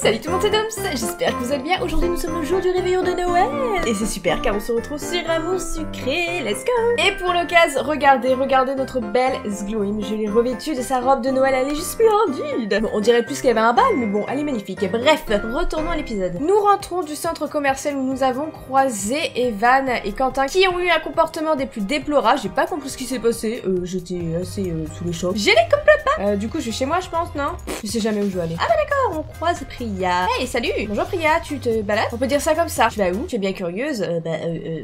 Salut tout le monde, c'est Doms, j'espère que vous allez bien. Aujourd'hui nous sommes le jour du réveillon de Noël et c'est super car on se retrouve sur Amour Sucré, let's go. Et pour l'occasion, regardez notre belle Sgloim. Je l'ai revêtue de sa robe de Noël, elle est juste splendide. Bon, on dirait plus qu'elle avait un bal, mais bon, elle est magnifique. Bref, retournons à l'épisode. Nous rentrons du centre commercial où nous avons croisé Evan et Quentin qui ont eu un comportement des plus déplorables. J'ai pas compris ce qui s'est passé, j'étais assez sous le choc. J'ai les complètes pas. Du coup je suis chez moi je pense, non? Je sais jamais où je vais aller. Ah bah d'accord, on croise Priya. Hey, salut. Bonjour Priya, tu te balades? On peut dire ça comme ça. Tu vas où? Tu es bien curieuse?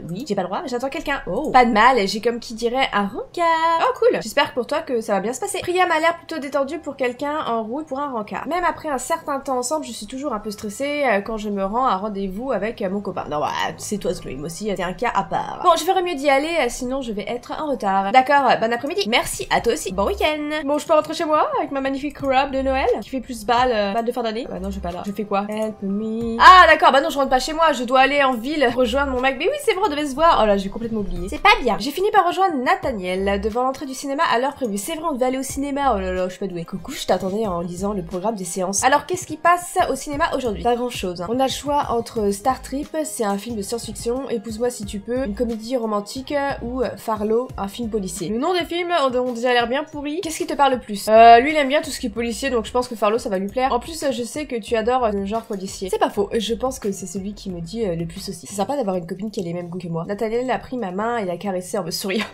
Oui, j'ai pas le droit, j'attends quelqu'un. Oh, pas de mal, j'ai comme qui dirait un rencard. Oh cool, j'espère pour toi que ça va bien se passer. Priya m'a l'air plutôt détendue pour quelqu'un en route pour un rencard. Même après un certain temps ensemble, je suis toujours un peu stressée quand je me rends à rendez-vous avec mon copain. Non, bah, c'est toi Sgloim aussi, t'es un cas à part. Bon, je ferais mieux d'y aller, sinon je vais être en retard. D'accord, bon après-midi. Merci, à toi aussi. Bon week-end. Bon, je peux rentrer chez moi avec ma magnifique robe de Noël qui fait plus balle de fin d'année. Bah non, je vais pas là. Je fais quoi? Help me. Ah d'accord, bah non, je rentre pas chez moi, je dois aller en ville rejoindre mon mec. Mais oui, c'est vrai, on devait se voir. Oh là, j'ai complètement oublié. C'est pas bien. J'ai fini par rejoindre Nathaniel devant l'entrée du cinéma à l'heure prévue. C'est vrai, on devait aller au cinéma. Oh là là, je suis pas douée. Coucou, je t'attendais en lisant le programme des séances. Alors, qu'est-ce qui passe au cinéma aujourd'hui? Pas grand chose. Hein. On a le choix entre Star Trip, c'est un film de science-fiction, Épouse-moi si tu peux, une comédie romantique ou Farlow, un film policier. Le nom des films ont déjà l'air bien pourris. Qu'est-ce qui te parle le plus? Lui, il aime bien tout ce qui est policier, donc je pense que Farlow, ça va lui plaire. En plus, je sais que tu adores le genre policier. C'est pas faux, je pense que c'est celui qui me dit le plus aussi. C'est sympa d'avoir une copine qui a les mêmes goûts que moi. Nathaniel a pris ma main et l'a caressée en me souriant.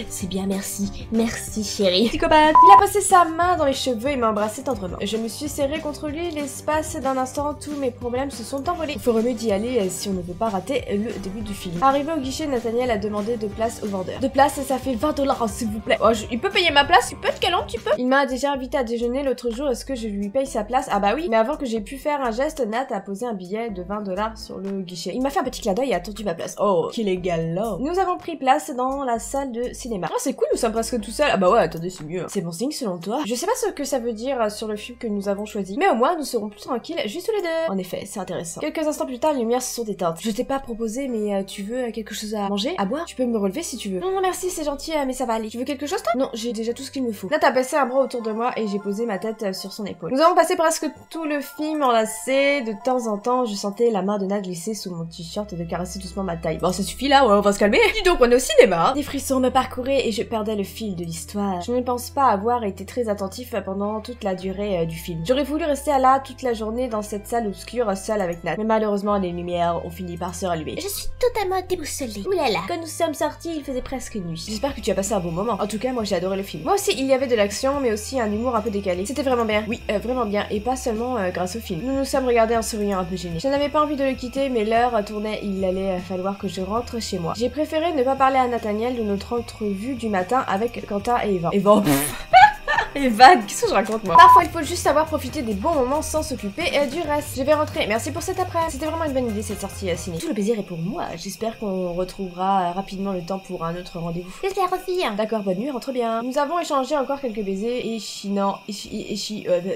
C'est bien, merci. Merci, chérie. Psychopathe. Il a passé sa main dans les cheveux et m'a embrassé tendrement. Je me suis serrée contre lui, l'espace d'un instant, tous mes problèmes se sont envolés. Il faut mieux d'y aller si on ne veut pas rater le début du film. Arrivé au guichet, Nathaniel a demandé de place au vendeur. De place, ça fait 20 $, s'il vous plaît. Oh, il peut payer ma place, il peut être galant un petit peu. Il m'a déjà invité à déjeuner l'autre jour, est-ce que je lui paye sa place? Ah bah oui, mais avant que j'ai pu faire un geste, Nat a posé un billet de 20 $ sur le guichet. Il m'a fait un petit clin d'œil et a tendu ma place. Oh, qu'il est galant. Nous avons pris place dans la salle de cinéma. Oh, c'est cool, nous sommes presque tout seuls. Ah bah ouais, attendez, c'est mieux. C'est bon signe selon toi? Je sais pas ce que ça veut dire sur le film que nous avons choisi, mais au moins nous serons plus tranquilles juste tous les deux. En effet, c'est intéressant. Quelques instants plus tard, les lumières se sont éteintes. Je t'ai pas proposé, mais tu veux quelque chose à manger? À boire? Tu peux me relever si tu veux. Non, non, merci, c'est gentil, mais ça va aller. Tu veux quelque chose, toi? Non, j'ai déjà tout ce qu'il me faut. Nat a passé un bras autour de moi et j'ai posé ma tête sur son épaule. Nous avons passé presque tout le film enlacé. De temps en temps, je sentais la main de Nat glisser sous mon t-shirt et de caresser doucement ma taille. Bon, ça suffit là, ouais, on va se calmer. Dis donc, on est au cinéma. Des frissons me parcouraient et je perdais le fil de l'histoire. Je ne pense pas avoir été très attentif pendant toute la durée du film. J'aurais voulu rester là toute la journée dans cette salle obscure, seule avec Nat. Mais malheureusement, les lumières ont fini par se rallumer. Je suis totalement déboussolée. Oulala. Quand nous sommes sortis, il faisait presque nuit. J'espère que tu as passé un bon moment. En tout cas, moi j'ai adoré le film. Moi aussi, il y avait de l'action, mais aussi un humour un peu décalé. C'était vraiment bien. Oui, vraiment bien. Et pas seulement grâce au film. Nous nous sommes regardés en souriant un peu gênés. Je n'avais pas envie de le quitter, mais l'heure tournait. Il allait falloir que je rentre chez moi. J'ai préféré ne pas parler à Nathaniel de notre entrevue du matin avec Quentin et Evan. Evan, qu'est-ce que je raconte moi? Parfois il faut juste savoir profiter des bons moments sans s'occuper du reste. Je vais rentrer, merci pour cet après. C'était vraiment une bonne idée cette sortie ciné. Tout le plaisir est pour moi, j'espère qu'on retrouvera rapidement le temps pour un autre rendez-vous. J'espère aussi. D'accord, bonne nuit, rentre bien. Nous avons échangé encore quelques baisers et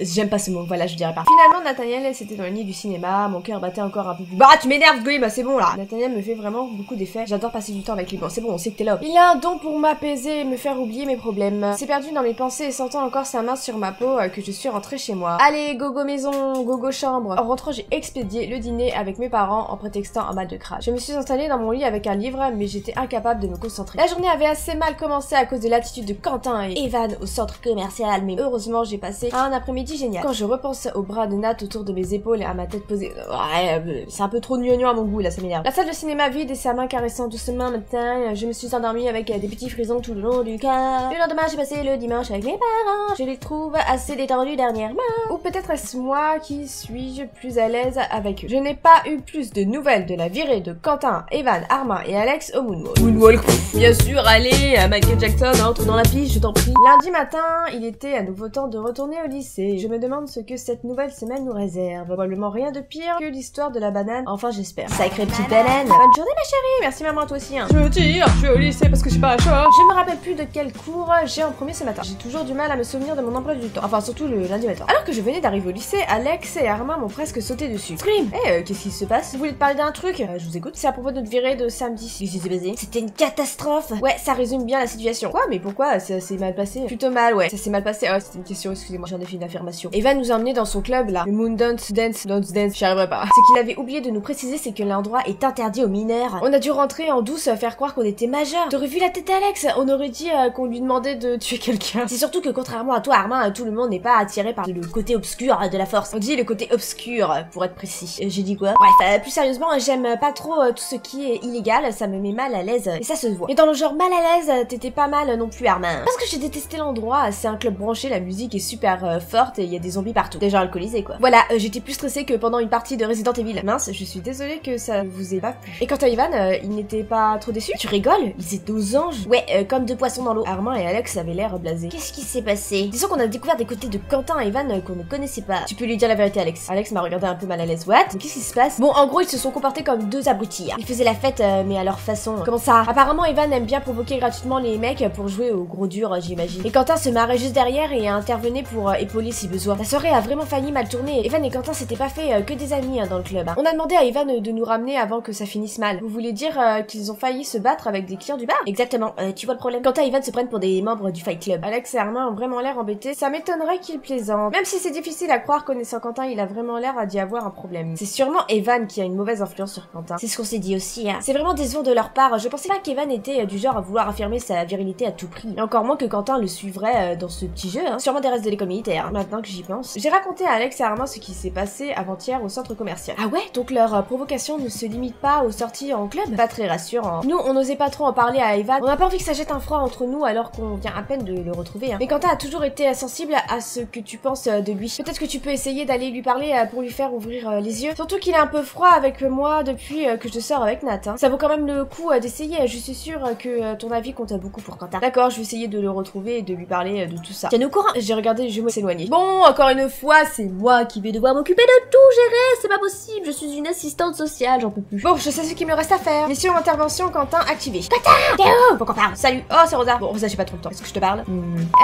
j'aime pas ce mot, voilà je dirais pas. Finalement Nathaniel c'était dans le lit du cinéma, mon cœur battait encore un peu plus. Bah tu m'énerves Sgloim, bah c'est bon là. Nathaniel me fait vraiment beaucoup d'effets, j'adore passer du temps avec lui. Bon c'est bon, on sait que t'es là. Il a un don pour m'apaiser et me faire oublier mes problèmes. C'est perdu dans mes pensées et sentant encore sa main sur ma peau que je suis rentrée chez moi. Allez, gogo maison, gogo chambre. En rentrant, j'ai expédié le dîner avec mes parents en prétextant un mal de crâne. Je me suis installée dans mon lit avec un livre, mais j'étais incapable de me concentrer. La journée avait assez mal commencé à cause de l'attitude de Quentin et Evan au centre commercial, mais heureusement, j'ai passé un après-midi génial. Quand je repense au bras de Nat autour de mes épaules et à ma tête posée, ouais, c'est un peu trop gnognon à mon goût, là, ça m'énerve. La salle de cinéma vide et sa main caressant doucement matin, je me suis endormie avec des petits frisons tout le long du corps. Le lendemain, j'ai passé le dimanche avec mes parents. Je les trouve assez détendus dernièrement. Ou peut-être est-ce moi qui suis plus à l'aise avec eux. Je n'ai pas eu plus de nouvelles de la virée de Quentin, Evan, Armin et Alex au Moonwalk. Moonwalk, bien sûr, allez, Michael Jackson, entre dans la piste, je t'en prie. Lundi matin, il était à nouveau temps de retourner au lycée. Je me demande ce que cette nouvelle semaine nous réserve. Probablement rien de pire que l'histoire de la banane. Enfin, j'espère. Sacrée petite banane. Bonne journée, ma chérie. Merci, maman, toi aussi. Je me tire, je suis au lycée parce que j'ai pas un choix. Je me rappelle plus de quel cours j'ai en premier ce matin. J'ai toujours du mal à me souvenir de mon emploi du temps. Enfin, surtout le lundi matin. Alors que je venais d'arriver au lycée, Alex et Armin m'ont presque sauté dessus. Scream! Qu'est-ce qui se passe? Vous voulez te parler d'un truc? Je vous écoute. C'est à propos de notre virée de samedi. Qu'est-ce qui s'est passé? C'était une catastrophe! Ouais, ça résume bien la situation. Quoi? Mais pourquoi? Ça s'est mal passé? Plutôt mal, ouais. Ça s'est mal passé. Oh, c'était une question, excusez-moi, j'en ai fait une affirmation. Evan nous a emmenés dans son club, là. Le Moon Dance, j'y arriverai pas. Ce qu'il avait oublié de nous préciser, c'est que l'endroit est interdit aux mineurs. On a dû rentrer en douce, faire croire qu'on était majeurs. T'aurais vu la tête d'Alex? On aurait dit qu'on lui demandait de tuer quelqu'un. C'est surtout que contrairement à toi, Armin, tout le monde n'est pas attiré par le côté obscur de la force. On dit le côté obscur, pour être précis. J'ai dit quoi? Bref, plus sérieusement, j'aime pas trop tout ce qui est illégal, ça me met mal à l'aise, et ça se voit. Et dans le genre mal à l'aise, t'étais pas mal non plus, Armin. Parce que j'ai détesté l'endroit, c'est un club branché, la musique est super forte et il y a des zombies partout. Déjà alcoolisés, quoi. Voilà, j'étais plus stressée que pendant une partie de Resident Evil. Mince, je suis désolée que ça vous ait pas plu. Et quant à Ivan, il n'était pas trop déçu? Tu rigoles? Ils étaient aux anges. Ouais, comme deux poissons dans l'eau. Armin et Alex avaient l'air blasés. Qu'est-ce qui s'est passé? Disons qu'on a découvert des côtés de Quentin et Ivan qu'on ne connaissait pas. Tu peux lui dire la vérité, Alex. Alex m'a regardé un peu mal à l'aise. What? Qu'est-ce qui se passe? Bon, en gros, ils se sont comportés comme deux abrutis. Ils faisaient la fête, mais à leur façon. Comment ça? Apparemment, Ivan aime bien provoquer gratuitement les mecs pour jouer au gros dur, j'imagine. Et Quentin se marrait juste derrière et intervenait pour épauler si besoin. La soirée a vraiment failli mal tourner. Evan et Quentin s'étaient pas fait que des amis dans le club. On a demandé à Evan de nous ramener avant que ça finisse mal. Vous voulez dire qu'ils ont failli se battre avec des clients du bar? Exactement. Tu vois le problème? Quentin et Evan se prennent pour des membres du Fight Club. Alex et Armin ont vraiment l'air embêtés. Ça m'étonnerait qu'ils plaisantent. Même si c'est difficile à croire, connaissant Quentin, il a vraiment l'air d'y avoir un problème. C'est sûrement Evan qui a une mauvaise influence sur Quentin. C'est ce qu'on s'est dit aussi, hein. C'est vraiment décevant de leur part. Je pensais pas qu'Evan était du genre à vouloir affirmer sa virilité à tout prix. Et encore moins que Quentin le suivrait dans ce petit jeu, hein. Sûrement des restes de l'école militaire. Maintenant que j'y pense. J'ai raconté à Alex et Armin ce qui s'est passé avant-hier au centre commercial. Ah ouais? Donc leur provocation ne se limite pas aux sorties en club? Pas très rassurant. Nous, on n'osait pas trop en parler à Evan. On n'a pas envie que ça jette un froid entre nous alors qu'on vient à peine de le retrouver, hein. Mais Quentin a toujours été sensible à ce que tu penses de lui. Peut-être que tu peux essayer d'aller lui parler pour lui faire ouvrir les yeux. Surtout qu'il est un peu froid avec moi depuis que je sors avec Nat, hein. Ça vaut quand même le coup d'essayer. Je suis sûre que ton avis compte beaucoup pour Quentin. D'accord, je vais essayer de le retrouver et de lui parler de tout ça. Tiens au courant. J'ai regardé les jumeaux s'éloigner. Bon, encore une fois, c'est moi qui vais devoir m'occuper de tout gérer. C'est pas possible. Je suis une assistante sociale, j'en peux plus. Bon, je sais ce qu'il me reste à faire. Mission intervention Quentin activée. Quentin, t'es où? Faut qu'on parle. Salut. Oh, c'est Rosa. Bon, Rosa, j'ai pas trop le temps. Est-ce que je te parle?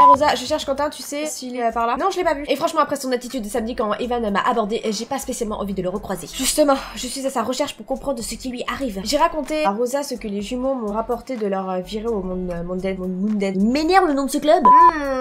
Rosa, je cherche Quentin, tu sais s'il est par là? Non, je l'ai pas vu. Et franchement, après son attitude de samedi quand Evan m'a abordé, j'ai pas spécialement envie de le recroiser. Justement, je suis à sa recherche pour comprendre ce qui lui arrive. J'ai raconté à Rosa ce que les jumeaux m'ont rapporté de leur virée au Moondead. M'énerve le nom de ce club.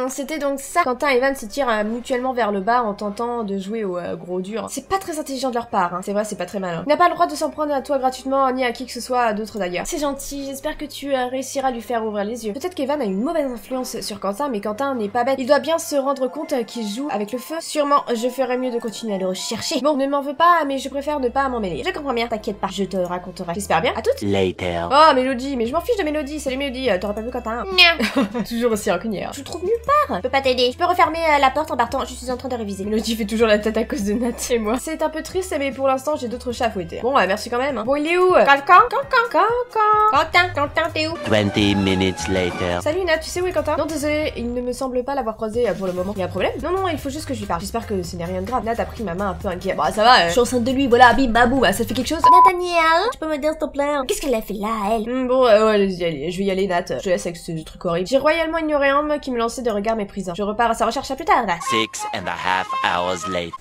C'était donc ça. Quentin et Evan se tirent mutuellement vers le bas en tentant de jouer au gros dur. C'est pas très intelligent de leur part, hein. C'est vrai, c'est pas très malin. Il n'a pas le droit de s'en prendre à toi gratuitement, ni à qui que ce soit d'autre d'ailleurs. C'est gentil, j'espère que tu réussiras à lui faire ouvrir les yeux. Peut-être qu'Evan a une mauvaise influence sur Quentin, mais Quentin n'est pas bête. Il doit bien se rendre compte qu'il joue avec le feu. Sûrement, je ferais mieux de continuer à le rechercher. Bon, ne m'en veux pas, mais je préfère ne pas m'en mêler. Je comprends bien, t'inquiète pas, je te raconterai. J'espère bien. À toutes. Later. Oh, Mélodie, mais je m'en fiche de Mélodie. Salut Mélodie, t'aurais pas vu Quentin? Non. Toujours aussi rancunière. Je trouve nulle part. Je peux pas t'aider. Je peux refermer la porte en partant, je suis en train de réviser. Mélodie fait toujours la tête à cause de Nat et moi. C'est un peu triste, mais pour l'instant, j'ai d'autres chats à fouetter. Bon, merci quand même. Hein. Bon, il est où? Quentin, t'es où? 20 minutes later. Salut Nat, tu sais où est Quentin? Non, désolé, il ne me semble pas l'avoir croisé pour le moment. Il y a un problème? Non, il faut juste que je lui parle. J'espère que ce n'est rien de grave. Nat a pris ma main un peu inquiète. Bah, ça va, je suis enceinte de lui, voilà, bim, babou, bah, ça fait quelque chose. Nathaniel, tu peux m'aider s'il te plaît? Qu'est-ce qu'elle a fait là, elle? Bon, ouais, allez, je vais y aller, Nat. Je te laisse avec ce truc horrible. J'ai royalement ignoré un homme qui me lançait de regards méprisants. Je repars à sa recherche à plus tard. 6.5 hours later.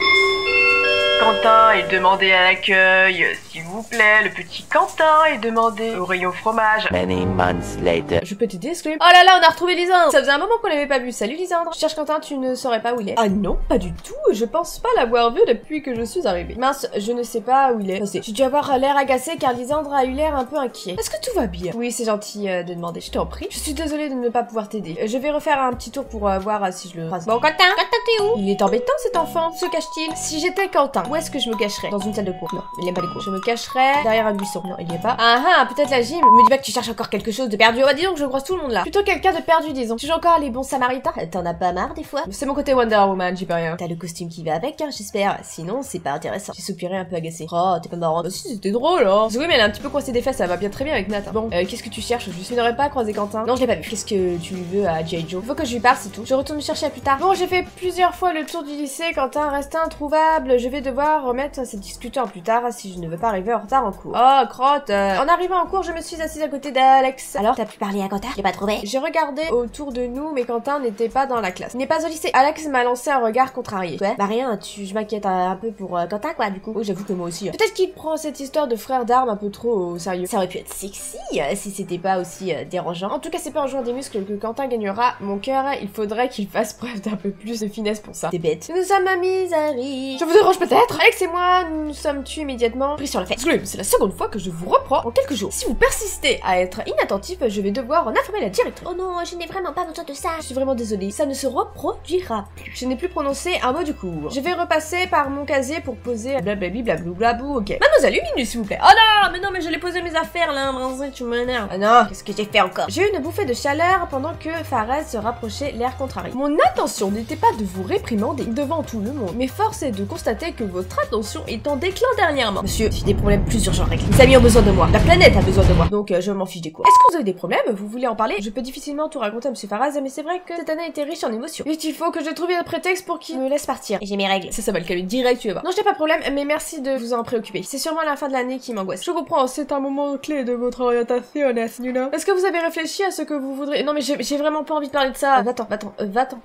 Quentin est demandé à l'accueil, s'il vous plaît, le petit Quentin est demandé au rayon fromage. Many months later. Je peux t'aider, Scream? Oh là là, on a retrouvé Lisandre! Ça faisait un moment qu'on l'avait pas vu. Salut Lisandre! Je cherche Quentin, tu ne saurais pas où il est? Ah non, pas du tout. Je pense pas l'avoir vu depuis que je suis arrivée. Mince, je ne sais pas où il est. J'ai dû avoir l'air agacé car Lisandre a eu l'air un peu inquiet. Est-ce que tout va bien? Oui, c'est gentil de demander, je t'en prie. Je suis désolée de ne pas pouvoir t'aider. Je vais refaire un petit tour pour voir si je le croise. Bon, Quentin, t'es où? Il est embêtant cet enfant. Se cache-t-il? Si j'étais Quentin, où est-ce que je me cacherais? Dans une salle de cours. Non, il aime pas les cours. Je me cacherais derrière un buisson. Non, il y est pas. Ah, peut-être la gym. Me dis pas que tu cherches encore quelque chose de perdu. Oh, bah dis donc, je croise tout le monde là. Plutôt quelqu'un de perdu, disons. Tu joues encore les bons samaritains? T'en as pas marre des fois? C'est mon côté Wonder Woman, j'y peux rien. T'as le costume qui va avec, hein, j'espère. Sinon, c'est pas intéressant. J'ai soupiré un peu agacé. Oh, t'es pas marrant. Bah si, c'était drôle, hein. Oui, mais elle a un petit peu coincé des fesses, ça va bien très bien avec Nat. Bon, qu'est-ce que tu cherches? Je n'aurais pas croisé Quentin. Non, je l'ai pas vu. Qu'est-ce que tu veux à J. Joe? Faut que je lui parle, c'est tout. Je retourne me chercher à plus tard. Bon, j'ai fait plusieurs fois le tour du lycée. Quentin reste introuvable. Je vais devoir devoir remettre ces discuteurs plus tard si je ne veux pas arriver en retard en cours. Oh, crotte. En arrivant en cours, je me suis assise à côté d'Alex. Alors, t'as pu parler à Quentin? Je l'ai pas trouvé. J'ai regardé autour de nous, mais Quentin n'était pas dans la classe. Il n'est pas au lycée. Alex m'a lancé un regard contrarié. Ouais, bah rien, je m'inquiète un peu pour Quentin, quoi, du coup. Oh, j'avoue que moi aussi. Peut-être qu'il prend cette histoire de frère d'armes un peu trop au sérieux. Ça aurait pu être sexy si c'était pas aussi dérangeant. En tout cas, c'est pas en jouant des muscles que Quentin gagnera mon cœur. Il faudrait qu'il fasse preuve d'un peu plus de finesse pour ça. C'est bête. Nous sommes amis à rire. Je vous dérange peut-être? Alex et moi, nous nous sommes tués immédiatement pris sur la fête. C'est la seconde fois que je vous reprends en quelques jours. Si vous persistez à être inattentif, je vais devoir en informer la directrice. Oh non, je n'ai vraiment pas besoin de ça. Je suis vraiment désolée. Ça ne se reproduira plus. Je n'ai plus prononcé un mot du cours. Je vais repasser par mon casier pour poser blablabli blablabou. Ok. Mademoiselle, une minute s'il vous plaît. Oh non, mais je l'ai posé mes affaires là. Tu m'énerves. Ah non, qu'est-ce que j'ai fait encore? J'ai eu une bouffée de chaleur pendant que Fares se rapprochait, l'air contrarié. Mon intention n'était pas de vous réprimander devant tout le monde, mais force est de constater que votre attention est en déclin dernièrement. Monsieur, j'ai des problèmes plus urgents avec les amis ont besoin de moi. La planète a besoin de moi. Donc je m'en fiche des cours. Est-ce que vous avez des problèmes? Vous voulez en parler? Je peux difficilement tout raconter à Monsieur Faraz, mais c'est vrai que cette année était riche en émotions. Vite, il faut que je trouve un prétexte pour qu'il me laisse partir. J'ai mes règles. Ça va le calmer direct, tu vas voir. Non, j'ai pas de problème, mais merci de vous en préoccuper. C'est sûrement la fin de l'année qui m'angoisse. Je comprends, c'est un moment clé de votre orientation, you know. Est-ce que vous avez réfléchi à ce que vous voudrez? Non, mais j'ai vraiment pas envie de parler de ça. Va-t'en,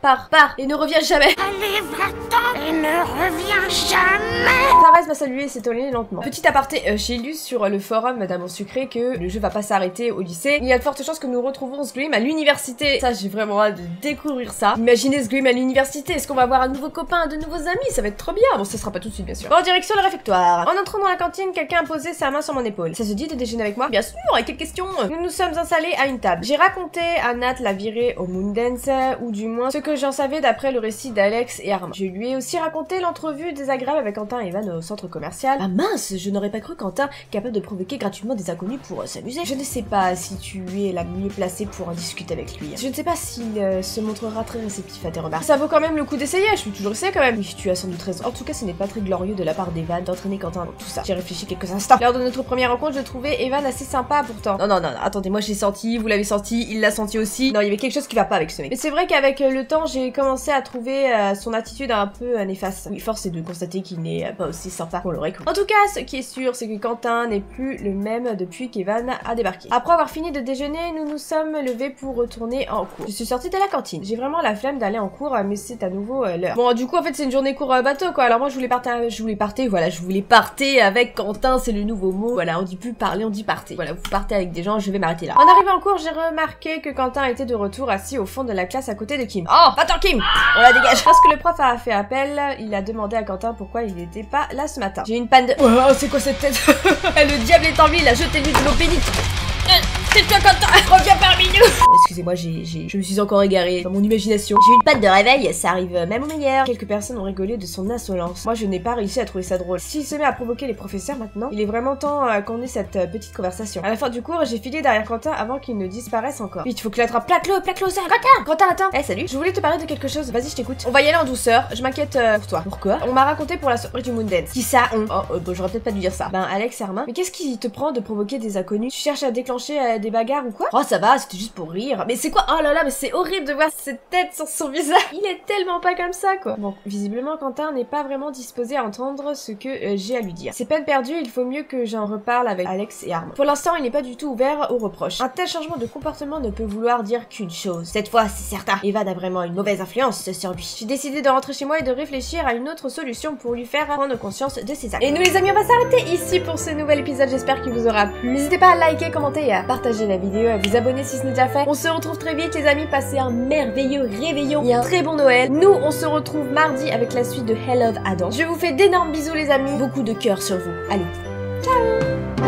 pars, et ne reviens jamais. Allez, va-t'en et ne reviens jamais. Faraz m'a salué et s'est éloigné lentement. Petit aparté, j'ai lu sur le forum d'Amour Sucré que le jeu va pas s'arrêter au lycée. Il y a de fortes chances que nous retrouvons Scream à l'université. Ça, j'ai vraiment hâte de découvrir ça. Imaginez Scream à l'université. Est-ce qu'on va avoir un nouveau copain, de nouveaux amis? Ça va être trop bien. Bon, ça sera pas tout de suite, bien sûr. En direction le réfectoire. En entrant dans la cantine, quelqu'un a posé sa main sur mon épaule. Ça se dit de déjeuner avec moi? Bien sûr, et quelle question? Nous nous sommes installés à une table. J'ai raconté à Nat la virée au Moondance, ou du moins ce que j'en savais d'après le récit d'Alex et Armand. Je lui ai aussi raconté l'entrevue désagréable avec Quentin et Evan au centre commercial. Ah mince, je n'aurais pas cru Quentin capable de provoquer gratuitement des inconnus pour s'amuser. Je ne sais pas si tu es la mieux placée pour en discuter avec lui. Je ne sais pas s'il se montrera très réceptif à tes remarques. Ça vaut quand même le coup d'essayer, je suis toujours essayé quand même. Oui, tu as sans doute raison. En tout cas, ce n'est pas très glorieux de la part d'Evan d'entraîner Quentin dans tout ça. J'ai réfléchi quelques instants. Lors de notre première rencontre, je trouvais Evan assez sympa pourtant. Non, attendez, moi j'ai senti, vous l'avez senti, il l'a senti aussi. Non, il y avait quelque chose qui va pas avec ce mec. Mais c'est vrai qu'avec le temps, j'ai commencé à trouver son attitude un peu néfaste. Oui, force est de constater qu'il n'est pas aussi sympa qu'on l'aurait cru. En tout cas, ce qui est sûr, c'est que Quentin n'est plus le même depuis qu'Evan a débarqué. Après avoir fini de déjeuner, nous nous sommes levés pour retourner en cours. Je suis sortie de la cantine. J'ai vraiment la flemme d'aller en cours, mais c'est à nouveau l'heure. Bon, du coup, en fait, c'est une journée cours bateau, quoi. Alors moi, je voulais partir avec Quentin, c'est le nouveau mot. Voilà, on dit plus parler, on dit partir. Voilà, vous partez avec des gens, je vais m'arrêter là. En arrivant en cours, j'ai remarqué que Quentin était de retour assis au fond de la classe à côté de Kim. Oh, va-t'en Kim! On la dégage. Lorsque le prof a fait appel, il a demandé à Quentin pourquoi il n'était pas là ce matin. J'ai une panne de... Oh, c'est quoi cette tête? Le diable est en ville, jetez-lui de l'eau bénite. C'est toi Quentin, reviens parmi nous. Oh, excusez-moi, je me suis encore égarée dans mon imagination. J'ai eu une panne de réveil, ça arrive même au meilleur. Quelques personnes ont rigolé de son insolence. Moi, je n'ai pas réussi à trouver ça drôle. S'il se met à provoquer les professeurs maintenant, il est vraiment temps qu'on ait cette petite conversation. À la fin du cours, j'ai filé derrière Quentin avant qu'il ne disparaisse encore. Vite, faut que je l'attrape. Plaque-le, ça. Quentin, attends. Eh, salut. Je voulais te parler de quelque chose. Vas-y, je t'écoute. On va y aller en douceur. Je m'inquiète pour toi. Pourquoi? On m'a raconté pour la surprise du Moondance. Qui ça? Bon, j'aurais peut-être pas dû dire ça. Ben, Alex et Armin. Mais qu'est-ce qui te prend de provoquer des inconnus? Tu cherches à déclencher des bagarres ou quoi? Oh, ça va, c'était juste pour rire. Mais c'est quoi? Oh là là, mais c'est horrible de voir cette tête sur son visage. Il est tellement pas comme ça, quoi. Bon, visiblement, Quentin n'est pas vraiment disposé à entendre ce que j'ai à lui dire. C'est peine perdue, il faut mieux que j'en reparle avec Alex et Armand. Pour l'instant, il n'est pas du tout ouvert aux reproches. Un tel changement de comportement ne peut vouloir dire qu'une chose. Cette fois, c'est certain, Evan a vraiment une mauvaise influence sur lui. J'ai décidé de rentrer chez moi et de réfléchir à une autre solution pour lui faire prendre conscience de ses actes. Et nous les amis, on va s'arrêter ici pour ce nouvel épisode, j'espère qu'il vous aura plu. N'hésitez pas à liker, commenter et à partager la vidéo, à vous abonner si ce n'est déjà fait. On se retrouve très vite les amis, passez un merveilleux réveillon et un très bon Noël. Nous on se retrouve mardi avec la suite de Hell of Adam. Je vous fais d'énormes bisous les amis, beaucoup de cœur sur vous. Allez, ciao.